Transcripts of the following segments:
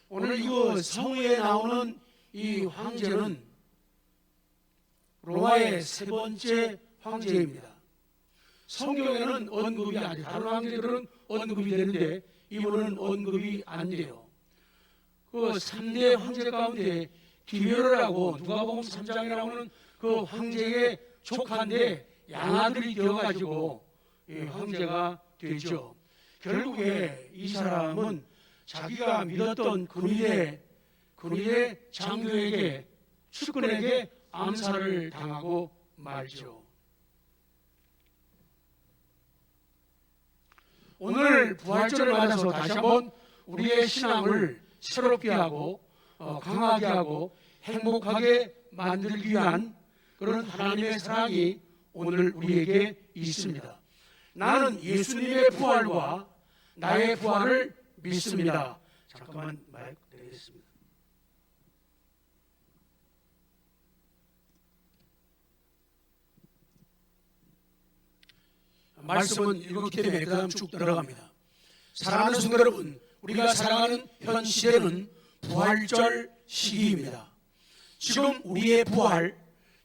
오늘 이거 성우에 나오는 이 황제는 로마의 세 번째 황제입니다. 성경에는 언급이 안 돼요. 다른 황제들은 언급이 되는데 이분은 언급이 안 돼요. 그 3대 황제 가운데 디베르라고 누가복음 3장에 나오는 그 황제의 조카인데 양아들이 되어가지고 황제가 되죠. 결국에 이 사람은 자기가 믿었던 근위대 장교에게 측근에게 암살을 당하고 말죠. 오늘 부활절을 맞아서 다시 한번 우리의 신앙을 새롭게 하고 강하게 하고 행복하게 만들기 위한 그런 하나님의 사랑이 오늘 우리에게 있습니다. 나는 예수님의 부활과 나의 부활을 믿습니다. 잠깐만 마이크 내리겠습니다. 말씀은 읽었기 때문에 그 다음 쭉 들어갑니다. 사랑하는 성도 여러분, 우리가 살아가는 현 시대는 부활절 시기입니다. 지금 우리의 부활,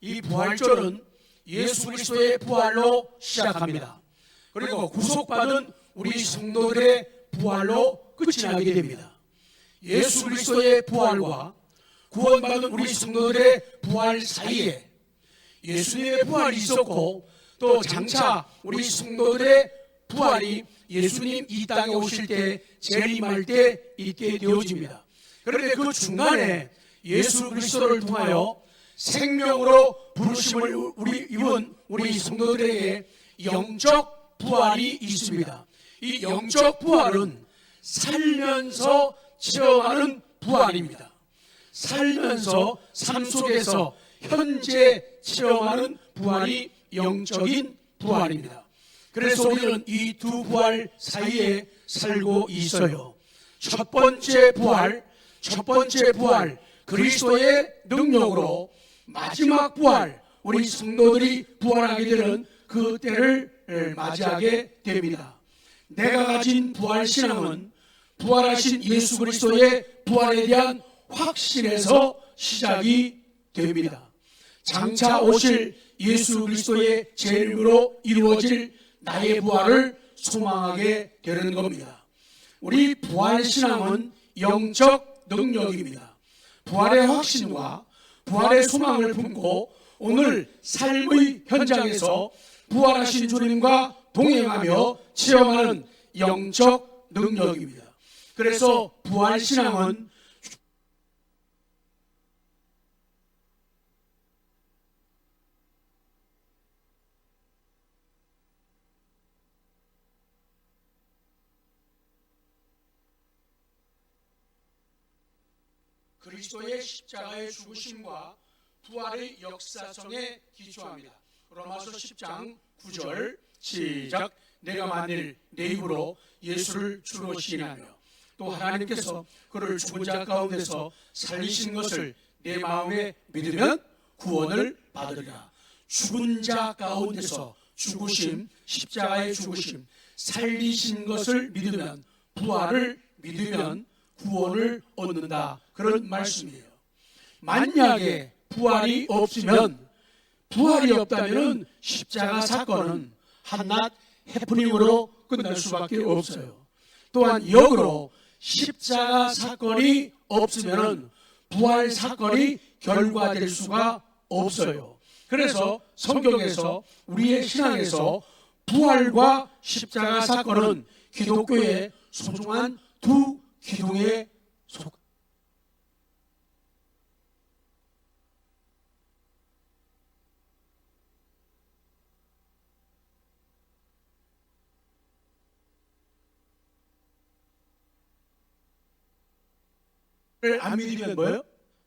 이 부활절은 예수 그리스도의 부활로 시작합니다. 그리고 구속받은 우리 성도들의 부활로 끝이 나게 됩니다. 예수 그리스도의 부활과 구원받은 우리 성도들의 부활 사이에 예수님의 부활이 있었고 또 장차 우리 성도들의 부활이 예수님 이 땅에 오실 때 재림할 때 있게 되어집니다. 그런데 그 중간에 예수 그리스도를 통하여 생명으로 부르심을 입은 우리 성도들에게 영적 부활이 있습니다. 이 영적 부활은 살면서 체험하는 부활입니다. 살면서 삶 속에서 현재 체험하는 부활이 영적인 부활입니다. 그래서 우리는 이 두 부활 사이에 살고 있어요. 첫 번째 부활 그리스도의 능력으로 마지막 부활, 우리 성도들이 부활하게 되는 그 때를 맞이하게 됩니다. 내가 가진 부활신앙은 부활하신 예수 그리스도의 부활에 대한 확신에서 시작이 됩니다. 장차 오실 예수 그리스도의 재림으로 이루어질 나의 부활을 소망하게 되는 겁니다. 우리 부활신앙은 영적 능력입니다. 부활의 확신과 부활의 소망을 품고 오늘 삶의 현장에서 부활하신 주님과 동행하며 체험하는 영적 능력입니다. 그래서 부활신앙은 그리스도의 십자가의 죽으심과 부활의 역사성에 기초합니다. 로마서 10장 9절 시작. 내가 만일 내 입으로 예수를 주로 시인하며 또 하나님께서 그를 죽은 자 가운데서 살리신 것을 내 마음에 믿으면 구원을 받으리라. 죽은 자 가운데서 죽으심, 십자가의 죽으심, 살리신 것을 믿으면, 부활을 믿으면 구원을 얻는다. 그런 말씀이에요. 만약에 부활이 없으면, 부활이 없다면 십자가 사건은 한낱 해프닝으로 끝날 수밖에 없어요. 또한 역으로 십자가 사건이 없으면 부활 사건이 결과될 수가 없어요. 그래서 성경에서 우리의 신앙에서 부활과 십자가 사건은 기독교의 소중한 두 기둥에 안 믿으면 뭐예요?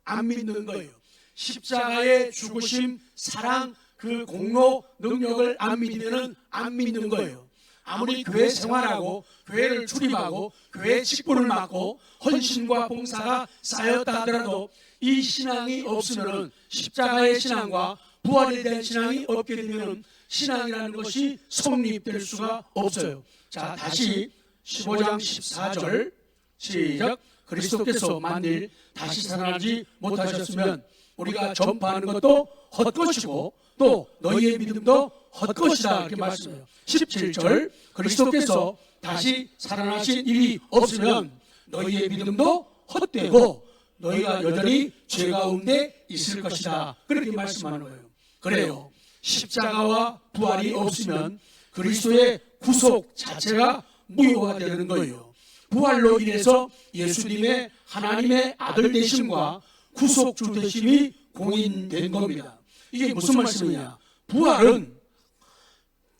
안 믿는 거예요. 십자가의 죽으심, 사랑, 그 공로, 능력을 안 믿으면 안 믿는 거예요. 아무리 교회 생활하고 교회를 출입하고 교회 직분을 맡고 헌신과 봉사가 쌓였다 하더라도 이 신앙이 없으면, 십자가의 신앙과 부활에 대한 신앙이 없게 되면 신앙이라는 것이 성립될 수가 없어요. 자, 다시 15장 14절 시작. 그리스도께서 만일 다시 살아나지 못하셨으면 우리가 전파하는 것도 헛것이고 또 너희의 믿음도 헛것이다 이렇게 말씀해요. 17절 그리스도께서 다시 살아나신 일이 없으면 너희의 믿음도 헛되고 너희가 여전히 죄 가운데 있을 것이다 그렇게 말씀하는 거예요. 그래요. 십자가와 부활이 없으면 그리스도의 구속 자체가 무효가 되는 거예요. 부활로 인해서 예수님의 하나님의 아들 되심과 구속주 되심이 공인된 겁니다. 이게 무슨 말씀이냐? 부활은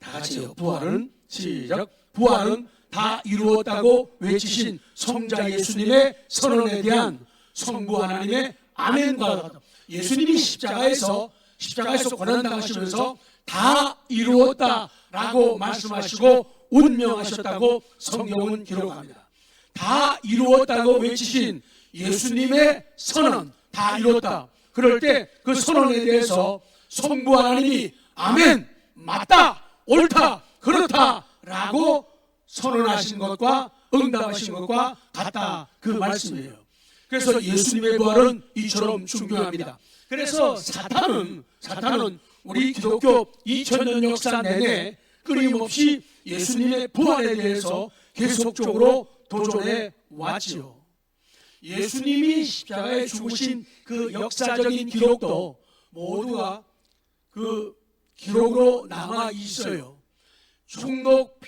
다 같이요. 부활은 시작. 부활은 다 이루었다고 외치신 성자 예수님의 선언에 대한 성부 하나님의 아멘과 같다. 예수님이 십자가에서 고난당하시면서 다 이루었다라고 말씀하시고 운명하셨다고 성경은 기록합니다. 다 이루었다고 외치신 예수님의 선언, 다 이루었다. 그럴 때 그 선언에 대해서 성부 하나님이 아멘, 맞다, 옳다, 그렇다라고 선언하신 것과 응답하신 것과 같다 그 말씀이에요. 그래서 예수님의 부활은 이처럼 중요합니다. 그래서 사탄은 우리 기독교 2000년 역사 내내 끊임없이 예수님의 부활에 대해서 계속적으로 도전해 왔지요. 예수님이 십자가에 죽으신 그 역사적인 기록도 모두가 그 기록으로 남아 있어요. 총독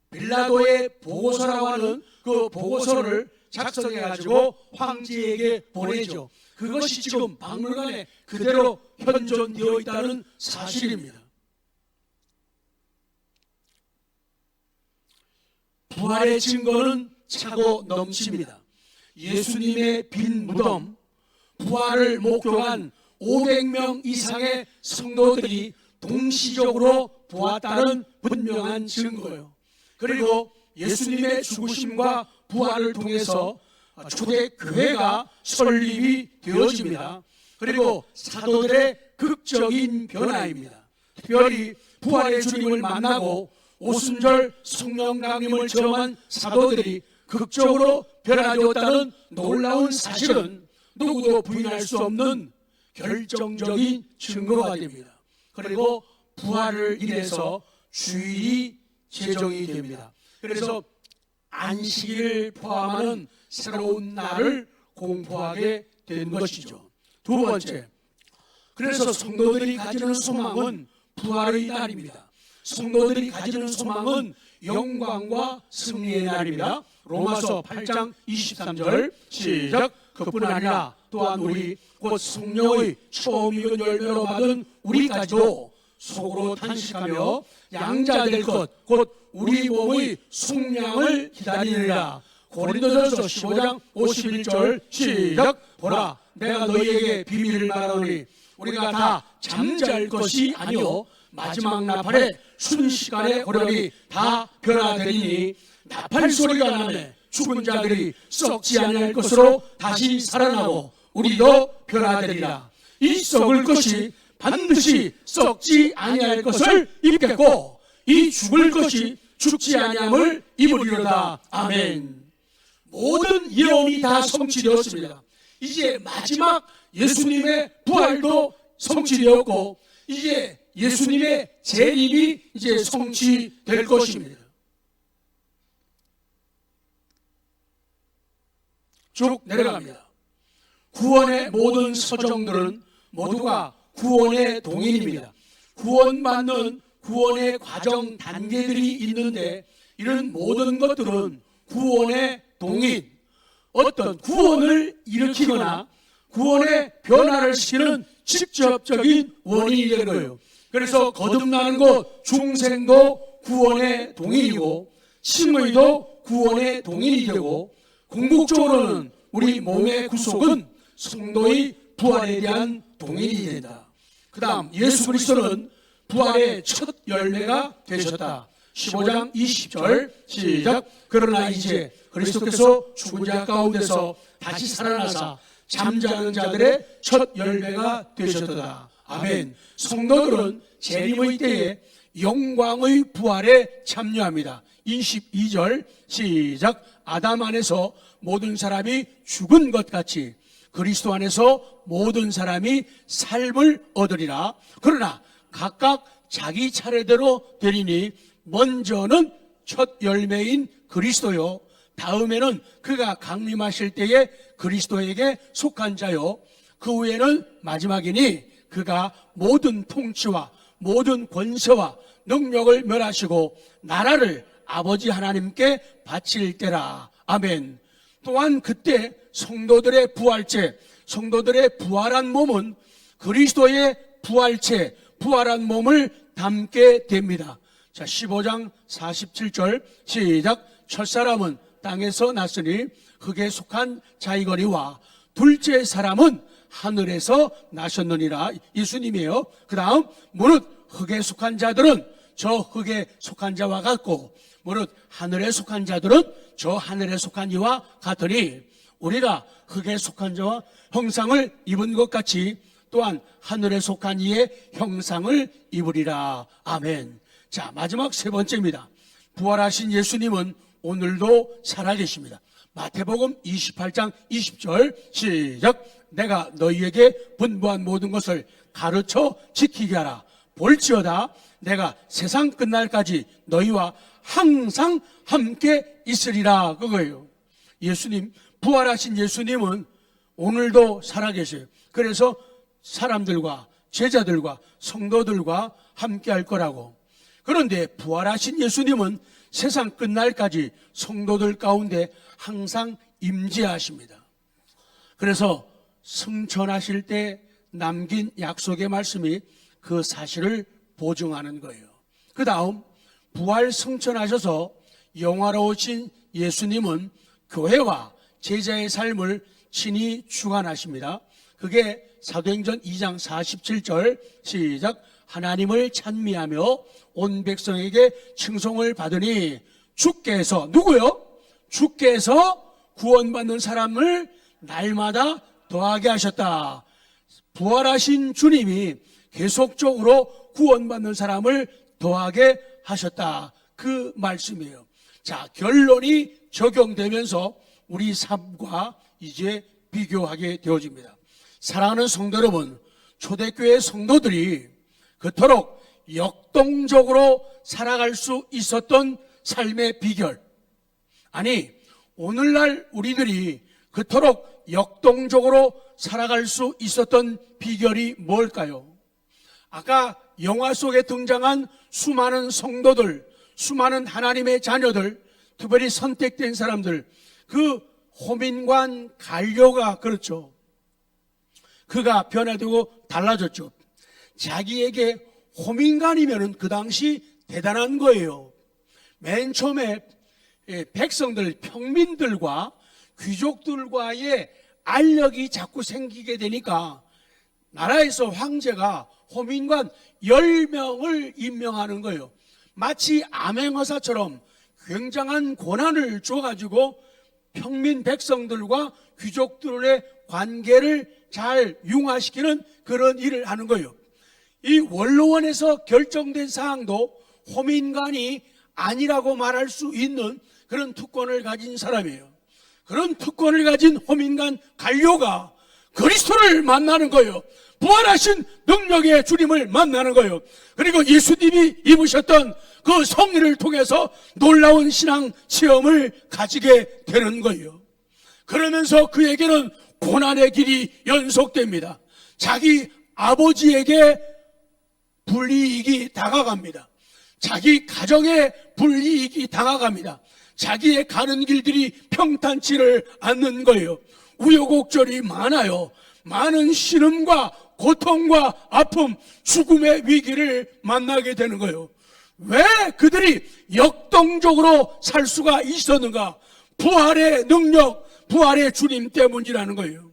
빌라도의 보고서라고 하는 그 보고서를 작성해 가지고 황제에게 보내죠. 그것이 지금 박물관에 그대로 현존되어 있다는 사실입니다. 부활의 증거는 차고 넘칩니다. 예수님의 빈 무덤, 부활을 목격한 500명 이상의 성도들이 동시적으로 보았다는 분명한 증거예요. 그리고 예수님의 죽으심과 부활을 통해서 초대교회가 설립이 되어집니다. 그리고 사도들의 극적인 변화입니다. 특별히 부활의 주님을 만나고 오순절 성령 강림을 체험한 사도들이 극적으로 변화되었다는 놀라운 사실은 누구도 부인할 수 없는 결정적인 증거가 됩니다. 그리고 부활을 인해서 주일이 제정이 됩니다. 그래서 안식일을 포함하는 새로운 날을 공포하게 된 것이죠. 두 번째, 그래서 성도들이 가지는 소망은 부활의 날입니다. 성도들이 가지는 소망은 영광과 승리의 날입니다. 로마서 8장 23절 시작. 그뿐 아니라 또한 우리 곧 성령의 처음 익은 열매로 받은 우리까지도 속으로 탄식하며 양자될 것 곧 우리 몸의 속량을 기다리느라. 고린도전서 15장 51절 시작. 보라 내가 너희에게 비밀을 말하노니 우리가 다 잠잘 것이 아니요 마지막 나팔에 순식간에 호련히 다 변화되리니 나팔 소리가 나매 죽은 자들이 썩지 아니할 것으로 다시 살아나고 우리도 변화되리라. 이 썩을 것이 반드시 썩지 아니할 것을 입겠고 이 죽을 것이 죽지 아니함을 입으리로다. 아멘. 모든 예언이 다 성취되었습니다. 이제 마지막 예수님의 부활도 성취되었고 이제 예수님의 재림이 이제 성취될 것입니다. 쭉 내려갑니다. 구원의 모든 서정들은 모두가 구원의 동인입니다. 구원받는 구원의 과정 단계들이 있는데 이런 모든 것들은 구원의 동인, 어떤 구원을 일으키거나 구원의 변화를 시키는 직접적인 원인이 되는 거예요. 그래서 거듭나는 것 중생도 구원의 동인이고 칭의도 구원의 동인이 되고 궁극적으로는 우리 몸의 구속은 성도의 부활에 대한 동인이 된다. 그 다음 예수 그리스도는 부활의 첫 열매가 되셨다. 15장 20절 시작. 그러나 이제 그리스도께서 죽은 자 가운데서 다시 살아나사 잠자는 자들의 첫 열매가 되셨다. 아멘. 성도들은 재림의 때에 영광의 부활에 참여합니다. 22절 시작. 아담 안에서 모든 사람이 죽은 것 같이 그리스도 안에서 모든 사람이 삶을 얻으리라. 그러나 각각 자기 차례대로 되리니 먼저는 첫 열매인 그리스도요, 다음에는 그가 강림하실 때에 그리스도에게 속한 자요, 그 후에는 마지막이니 그가 모든 통치와 모든 권세와 능력을 멸하시고 나라를 아버지 하나님께 바칠 때라. 아멘. 또한 그때 성도들의 부활체, 성도들의 부활한 몸은 그리스도의 부활체, 부활한 몸을 담게 됩니다. 자, 15장 47절 시작. 첫사람은 땅에서 났으니 흙에 속한 자이거니와 둘째 사람은 하늘에서 나셨느니라. 예수님이에요. 그 다음 무릇 흙에 속한 자들은 저 흙에 속한 자와 같고 무릇 하늘에 속한 자들은 저 하늘에 속한 이와 같으니 우리가 흙에 속한 자와 형상을 입은 것 같이 또한 하늘에 속한 이의 형상을 입으리라. 아멘. 자, 마지막 세 번째입니다. 부활하신 예수님은 오늘도 살아계십니다. 마태복음 28장 20절 시작. 내가 너희에게 분부한 모든 것을 가르쳐 지키게 하라. 볼지어다 내가 세상 끝날까지 너희와 항상 함께 있으리라. 그거예요. 예수님, 부활하신 예수님은 오늘도 살아계세요. 그래서 사람들과 제자들과 성도들과 함께 할 거라고. 그런데 부활하신 예수님은 세상 끝날까지 성도들 가운데 항상 임재하십니다. 그래서 승천하실 때 남긴 약속의 말씀이 그 사실을 보증하는 거예요. 그 다음 부활 승천하셔서 영화로우신 예수님은 교회와 제자의 삶을 친히 주관하십니다. 그게 사도행전 2장 47절 시작. 하나님을 찬미하며 온 백성에게 칭송을 받으니 주께서, 누구요? 주께서 구원받는 사람을 날마다 더하게 하셨다. 부활하신 주님이 계속적으로 구원받는 사람을 더하게 하셨다. 그 말씀이에요. 자, 결론이 적용되면서 우리 삶과 이제 비교하게 되어집니다. 사랑하는 성도 여러분, 초대교회 성도들이 그토록 역동적으로 살아갈 수 있었던 삶의 비결, 아니 오늘날 우리들이 그토록 역동적으로 살아갈 수 있었던 비결이 뭘까요? 아까 영화 속에 등장한 수많은 성도들, 수많은 하나님의 자녀들, 특별히 선택된 사람들, 그 호민관 갈료가 그렇죠. 그가 변화되고 달라졌죠. 자기에게 호민관이면은 그 당시 대단한 거예요. 맨 처음에 백성들, 평민들과 귀족들과의 알력이 자꾸 생기게 되니까 나라에서 황제가 호민관 10명을 임명하는 거예요. 마치 암행어사처럼 굉장한 권한을 줘가지고 평민 백성들과 귀족들의 관계를 잘 융화시키는 그런 일을 하는 거예요. 이 원로원에서 결정된 사항도 호민관이 아니라고 말할 수 있는 그런 특권을 가진 사람이에요. 그런 특권을 가진 호민관 갈료가 그리스도를 만나는 거예요. 부활하신 능력의 주님을 만나는 거예요. 그리고 예수님이 입으셨던 그 성리를 통해서 놀라운 신앙 체험을 가지게 되는 거예요. 그러면서 그에게는 고난의 길이 연속됩니다. 자기 아버지에게 불이익이 다가갑니다. 자기 가정에 불이익이 다가갑니다. 자기의 가는 길들이 평탄치를 않는 거예요. 우여곡절이 많아요. 많은 신음과 고통과 아픔, 죽음의 위기를 만나게 되는 거예요. 왜 그들이 역동적으로 살 수가 있었는가? 부활의 능력, 부활의 주님 때문이라는 거예요.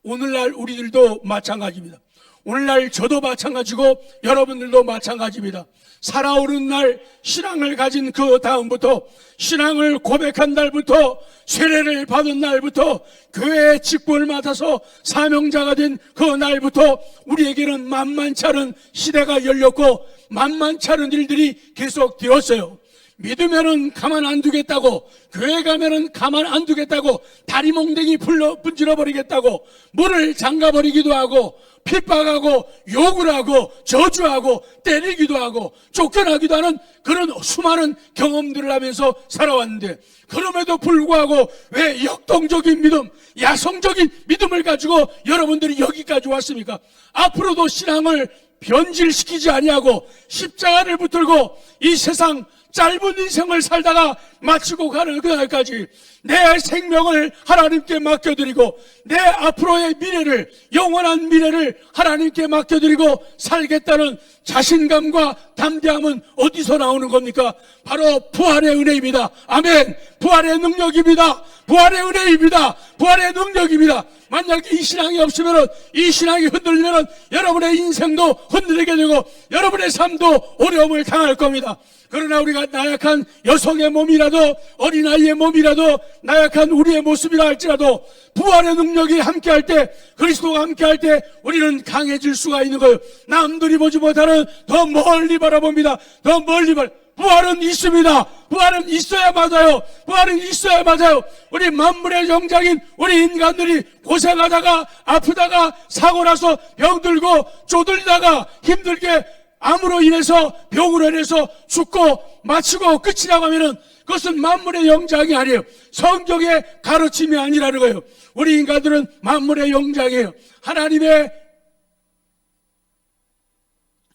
오늘날 우리들도 마찬가지입니다. 오늘날 저도 마찬가지고 여러분들도 마찬가지입니다. 살아오는 날, 신앙을 가진 그 다음부터, 신앙을 고백한 날부터, 세례를 받은 날부터, 교회의 직분을 맡아서 사명자가 된 그 날부터 우리에게는 만만치 않은 시대가 열렸고 만만치 않은 일들이 계속 되었어요. 믿으면은 가만 안 두겠다고, 교회 가면은 가만 안 두겠다고, 다리 몽댕이 분질러 버리겠다고, 문을 잠가 버리기도 하고, 핍박하고, 욕을 하고, 저주하고, 때리기도 하고, 쫓겨나기도 하는 그런 수많은 경험들을 하면서 살아왔는데, 그럼에도 불구하고 왜 역동적인 믿음, 야성적인 믿음을 가지고 여러분들이 여기까지 왔습니까? 앞으로도 신앙을 변질시키지 아니하고 십자가를 붙들고 이 세상 짧은 인생을 살다가 마치고 가는 그날까지 내 생명을 하나님께 맡겨드리고 내 앞으로의 미래를, 영원한 미래를 하나님께 맡겨드리고 살겠다는 자신감과 담대함은 어디서 나오는 겁니까? 바로 부활의 은혜입니다. 아멘. 부활의 능력입니다. 부활의 은혜입니다. 부활의 능력입니다. 만약에 이 신앙이 없으면, 이 신앙이 흔들리면 여러분의 인생도 흔들리게 되고 여러분의 삶도 어려움을 당할 겁니다. 그러나 우리가 나약한 여성의 몸이라도, 어린아이의 몸이라도, 나약한 우리의 모습이라 할지라도 부활의 능력이 함께할 때, 그리스도가 함께할 때 우리는 강해질 수가 있는 거예요. 남들이 보지 못하는 더 멀리 바라봅니다. 더 멀리 부활은 있습니다. 부활은 있어야 맞아요. 부활은 있어야 맞아요. 우리 만물의 영장인 우리 인간들이 고생하다가 아프다가 사고나서 병들고 쪼들리다가 힘들게 암으로 인해서, 병으로 인해서 죽고 마치고 끝이라고 하면은 그것은 만물의 영장이 아니에요. 성경의 가르침이 아니라는 거예요. 우리 인간들은 만물의 영장이에요. 하나님의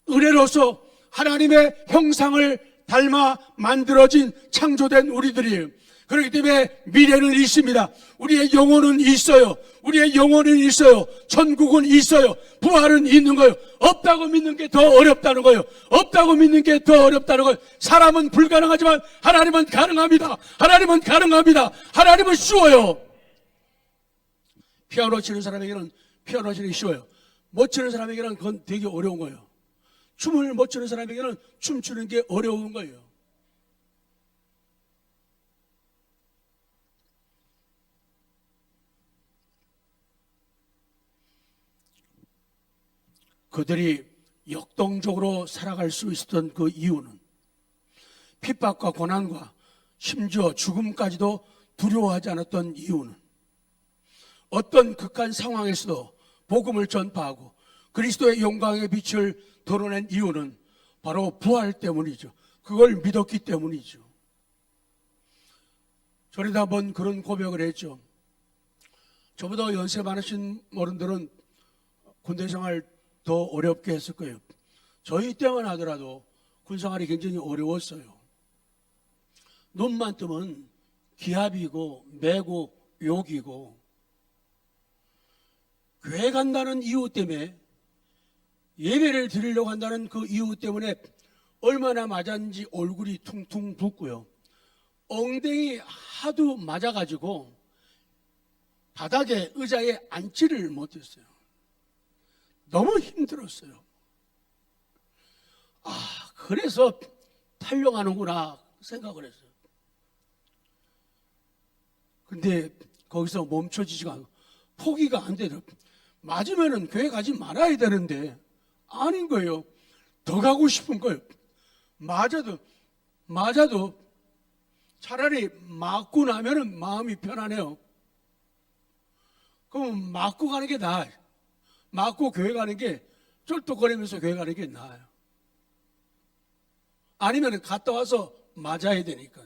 은혜로서 하나님의 형상을 닮아 만들어진 창조된 우리들이에요. 그렇기 때문에 미래는 있습니다. 우리의 영혼은 있어요. 우리의 영혼은 있어요. 천국은 있어요. 부활은 있는 거예요. 없다고 믿는 게 더 어렵다는 거예요. 없다고 믿는 게 더 어렵다는 거예요. 사람은 불가능하지만 하나님은 가능합니다. 하나님은 가능합니다. 하나님은 쉬워요. 피아노 치는 사람에게는 피아노 치는 게 쉬워요. 못 치는 사람에게는 그건 되게 어려운 거예요. 춤을 못 추는 사람에게는 춤추는 게 어려운 거예요. 그들이 역동적으로 살아갈 수 있었던 그 이유는 핍박과 고난과 심지어 죽음까지도 두려워하지 않았던 이유는 어떤 극한 상황에서도 복음을 전파하고 그리스도의 영광의 빛을 드러낸 이유는 바로 부활 때문이죠. 그걸 믿었기 때문이죠. 전에도 한번 그런 고백을 했죠. 저보다 연세 많으신 어른들은 군대 생활 더 어렵게 했을 거예요. 저희 때만 하더라도 군생활이 굉장히 어려웠어요. 눈만 뜨면 기합이고 매고 욕이고, 교회 간다는 이유 때문에, 예배를 드리려고 한다는 그 이유 때문에 얼마나 맞았는지 얼굴이 퉁퉁 붓고요. 엉덩이 하도 맞아가지고 바닥에 의자에 앉지를 못했어요. 너무 힘들었어요. 아, 그래서 탈영하는구나 생각을 했어요. 근데 거기서 멈춰지지가 않고 포기가 안 되더라고요. 맞으면은 교회 가지 말아야 되는데 아닌 거예요. 더 가고 싶은 거예요. 맞아도 차라리 맞고 나면은 마음이 편하네요. 그럼 맞고 가는 게 나아요. 맞고 교회 가는 게, 쫄뚝거리면서 교회 가는 게 나아요. 아니면 갔다 와서 맞아야 되니까.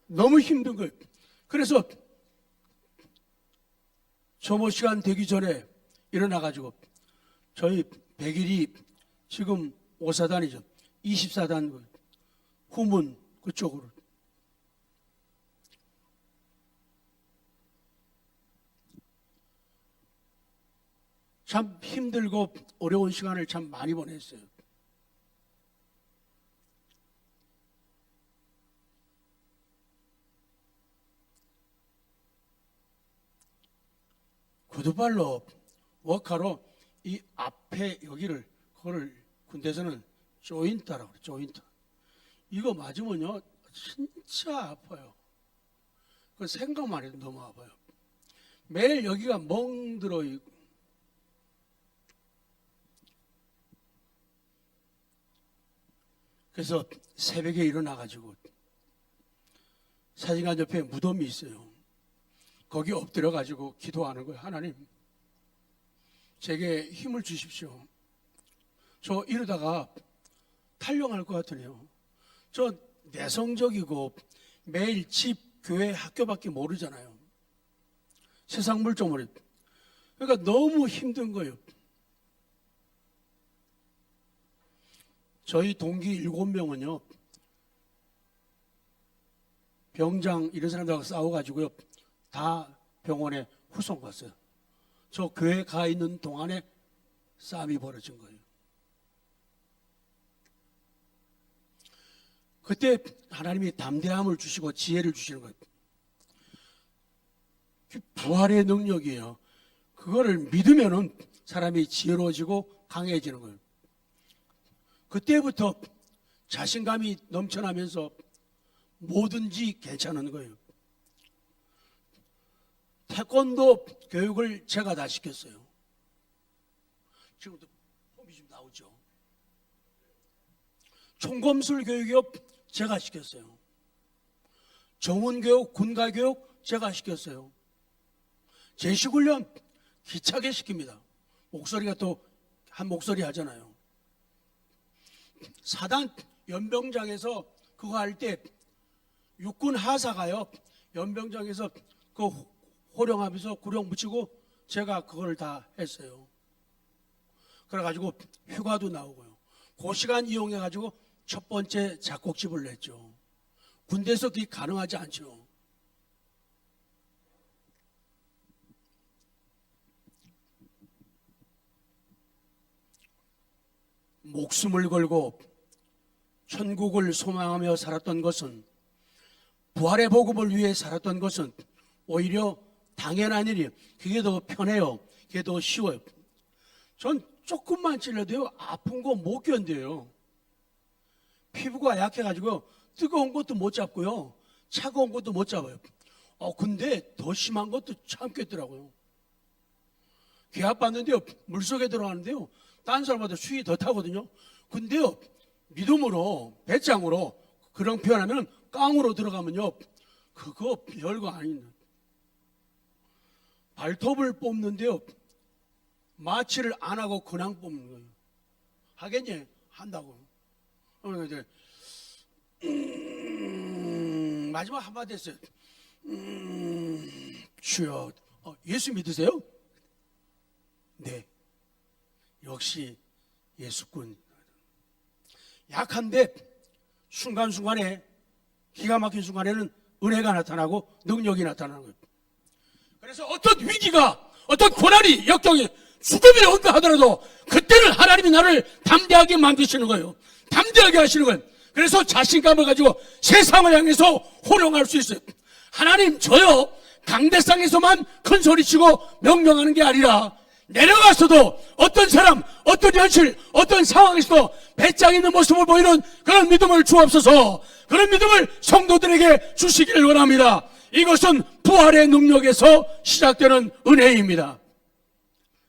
너무 힘든 거예요. 그래서 점호 시간 되기 전에 일어나가지고 저희 100일이 지금 5사단이죠. 24단 후문 그쪽으로. 참 힘들고 어려운 시간을 참 많이 보냈어요. 구두발로 워카로 이 앞에 여기를, 그거를 군대에서는 조인트라고 그래요. 조인트. 이거 맞으면요 진짜 아파요. 그 생각만 해도 너무 아파요. 매일 여기가 멍들어 있고, 그래서 새벽에 일어나가지고 사진관 옆에 무덤이 있어요. 거기 엎드려가지고 기도하는 거예요. 하나님, 제게 힘을 주십시오. 저 이러다가 탈영할 것 같으네요. 저 내성적이고 매일 집, 교회, 학교밖에 모르잖아요. 세상 물정모르. 그러니까 너무 힘든 거예요. 저희 동기 7명은요, 병장 이런 사람들하고 싸워가지고요, 다 병원에 후송 갔어요. 저 교회 가 있는 동안에 싸움이 벌어진 거예요. 그때 하나님이 담대함을 주시고 지혜를 주시는 거예요. 부활의 능력이에요. 그거를 믿으면은 사람이 지혜로워지고 강해지는 거예요. 그때부터 자신감이 넘쳐나면서 뭐든지 괜찮은 거예요. 태권도 교육을 제가 다 시켰어요. 지금도 폼이 좀 나오죠. 총검술 교육이요, 제가 시켰어요. 정훈교육, 군가교육 제가 시켰어요. 제식훈련 기차게 시킵니다. 목소리가 또 한 목소리 하잖아요. 사단 연병장에서 그거 할 때 육군 하사가요, 연병장에서 그 호령하면서 구령 붙이고 제가 그걸 다 했어요. 그래가지고 휴가도 나오고요. 그 시간 이용해가지고 첫 번째 작곡집을 냈죠. 군대에서 그게 가능하지 않죠. 목숨을 걸고 천국을 소망하며 살았던 것은, 부활의 복음을 위해 살았던 것은 오히려 당연한 일이에요. 그게 더 편해요. 그게 더 쉬워요. 전 조금만 찔려도요, 아픈 거 못 견뎌요. 피부가 약해가지고 뜨거운 것도 못 잡고요, 차가운 것도 못 잡아요. 근데 더 심한 것도 참겠더라고요. 기압 받는데요, 물속에 들어가는데요, 딴 사람보다 수위 더 타거든요. 근데요, 믿음으로, 배짱으로, 그런 표현하면 깡으로 들어가면요, 그거 별거 아닙니다. 발톱을 뽑는데요, 마취를 안 하고 그냥 뽑는 거예요. 하겠니? 한다고. 이제 마지막 한마디 했어요. 주여, 예수 믿으세요? 네. 역시 예수꾼. 약한데 순간순간에, 기가 막힌 순간에는 은혜가 나타나고 능력이 나타나는 거예요. 그래서 어떤 위기가, 어떤 고난이, 역경이, 죽음이 온다 하더라도 그때는 하나님이 나를 담대하게 만드시는 거예요. 담대하게 하시는 거예요. 그래서 자신감을 가지고 세상을 향해서 호령할 수 있어요. 하나님, 저요, 강대상에서만 큰 소리치고 명령하는 게 아니라 내려가서도 어떤 사람, 어떤 현실, 어떤 상황에서도 배짱 있는 모습을 보이는 그런 믿음을 주옵소서. 그런 믿음을 성도들에게 주시기를 원합니다. 이것은 부활의 능력에서 시작되는 은혜입니다.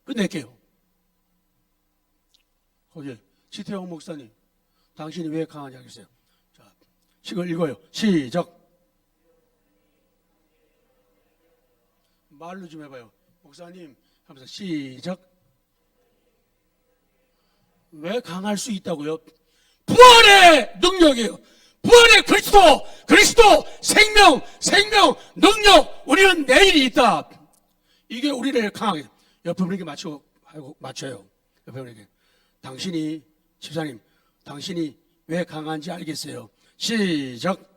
끝낼게요. 거기 지태영 목사님, 당신이 왜 강하지 않겠어요? 자, 이걸 읽어요. 시작. 말로 좀 해봐요. 목사님 하면서 시작. 왜 강할 수 있다고요? 부활의 능력이에요. 부활의 그리스도 생명, 능력. 우리는 내일이 있다. 이게 우리를 강하게. 옆에 분에게 맞춰요. 옆에 분에게. 집사님, 당신이 왜 강한지 알겠어요? 시작.